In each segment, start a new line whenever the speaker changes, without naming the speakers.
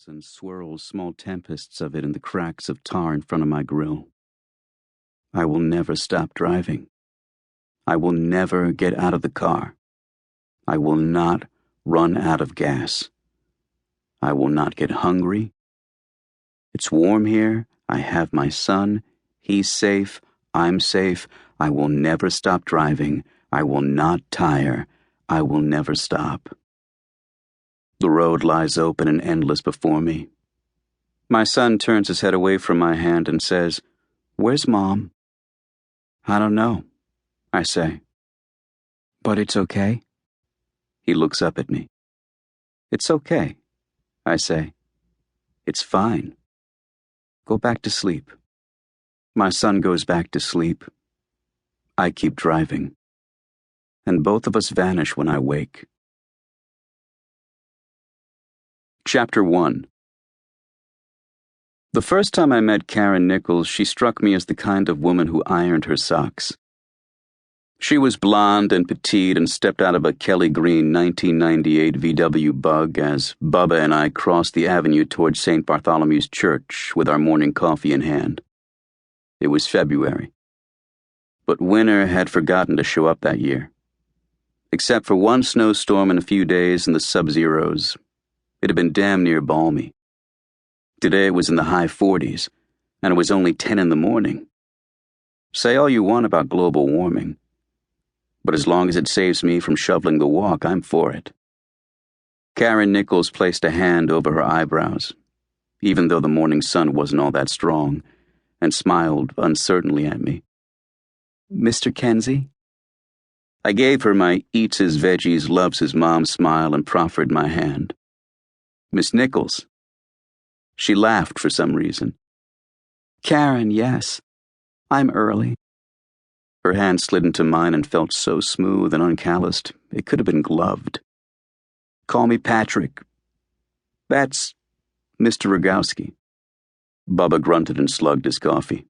clouds and swirls small tempests of it in the cracks of tar in front of my grill. I will never stop driving. I will never get out of the car. I will not run out of gas. I will not get hungry. It's warm here. I have my son. He's safe. I'm safe. I will never stop driving. I will not tire. I will never stop. The road lies open and endless before me. My son turns his head away from my hand and says, "Where's Mom?" "I don't know," I say. "But it's okay?" He looks up at me. "It's okay," I say. "It's fine. Go back to sleep." My son goes back to sleep. I keep driving. And both of us vanish when I wake. Chapter 1. The first time I met Karen Nichols, she struck me as the kind of woman who ironed her socks. She was blonde and petite and stepped out of a Kelly Green 1998 VW Bug as Bubba and I crossed the avenue towards St. Bartholomew's Church with our morning coffee in hand. It was February. But winter had forgotten to show up that year. Except for one snowstorm and a few days in the sub-zeros, it had been damn near balmy. Today it was in the high 40s, and it was only 10 in the morning. Say all you want about global warming, but as long as it saves me from shoveling the walk, I'm for it. Karen Nichols placed a hand over her eyebrows, even though the morning sun wasn't all that strong, and smiled uncertainly at me. "Mr. Kenzie?" I gave her my eats his veggies, loves his mom smile and proffered my hand. "Miss Nichols." She laughed for some reason. "Karen, yes. I'm early." Her hand slid into mine and felt so smooth and uncalloused, it could have been gloved. "Call me Patrick. That's Mr. Rogowski." Bubba grunted and slugged his coffee.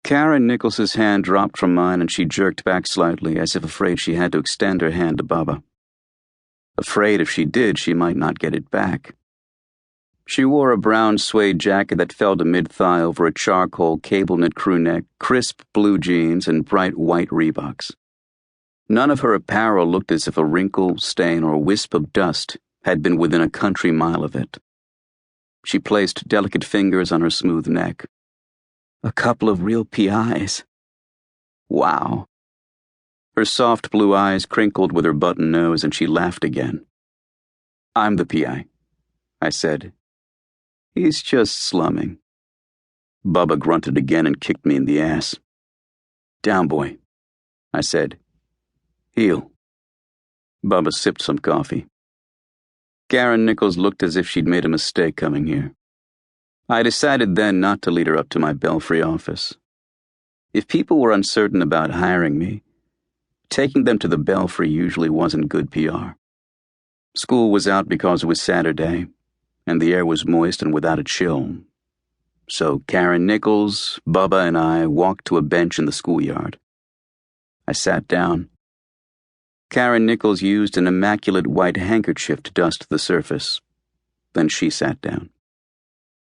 Karen Nichols's hand dropped from mine and she jerked back slightly, as if afraid she had to extend her hand to Bubba. Afraid if she did, she might not get it back. She wore a brown suede jacket that fell to mid-thigh over a charcoal cable-knit crew neck, crisp blue jeans, and bright white Reeboks. None of her apparel looked as if a wrinkle, stain, or wisp of dust had been within a country mile of it. She placed delicate fingers on her smooth neck. "A couple of real PIs. Wow." Her soft blue eyes crinkled with her button nose and she laughed again. "I'm the PI," I said. "He's just slumming." Bubba grunted again and kicked me in the ass. "Down, boy," I said. "Heel." Bubba sipped some coffee. Karen Nichols looked as if she'd made a mistake coming here. I decided then not to lead her up to my Belfry office. If people were uncertain about hiring me, taking them to the Belfry usually wasn't good PR. School was out because it was Saturday, and the air was moist and without a chill. So Karen Nichols, Bubba, and I walked to a bench in the schoolyard. I sat down. Karen Nichols used an immaculate white handkerchief to dust the surface. Then she sat down.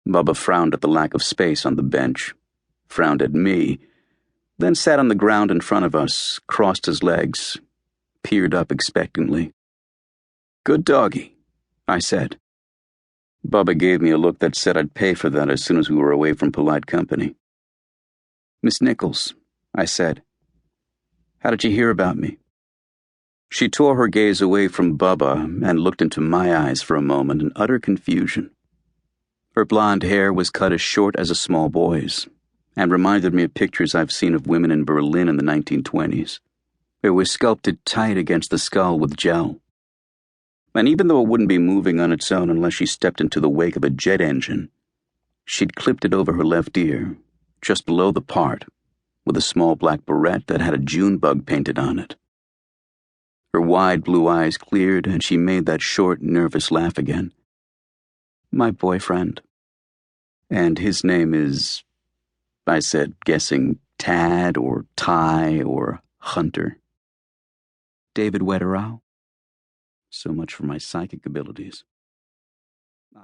Bubba frowned at the lack of space on the bench, frowned at me, then sat on the ground in front of us, crossed his legs, peered up expectantly. "Good doggy," I said. Bubba gave me a look that said I'd pay for that as soon as we were away from polite company. "Miss Nichols," I said, "how did you hear about me?" She tore her gaze away from Bubba and looked into my eyes for a moment in utter confusion. Her blonde hair was cut as short as a small boy's, and reminded me of pictures I've seen of women in Berlin in the 1920s. It was sculpted tight against the skull with gel. And even though it wouldn't be moving on its own unless she stepped into the wake of a jet engine, she'd clipped it over her left ear, just below the part, with a small black barrette that had a June bug painted on it. Her wide blue eyes cleared and she made that short, nervous laugh again. "My boyfriend. And his name is," I said, guessing Tad or Ty or Hunter. "David Wetterow." So much for my psychic abilities.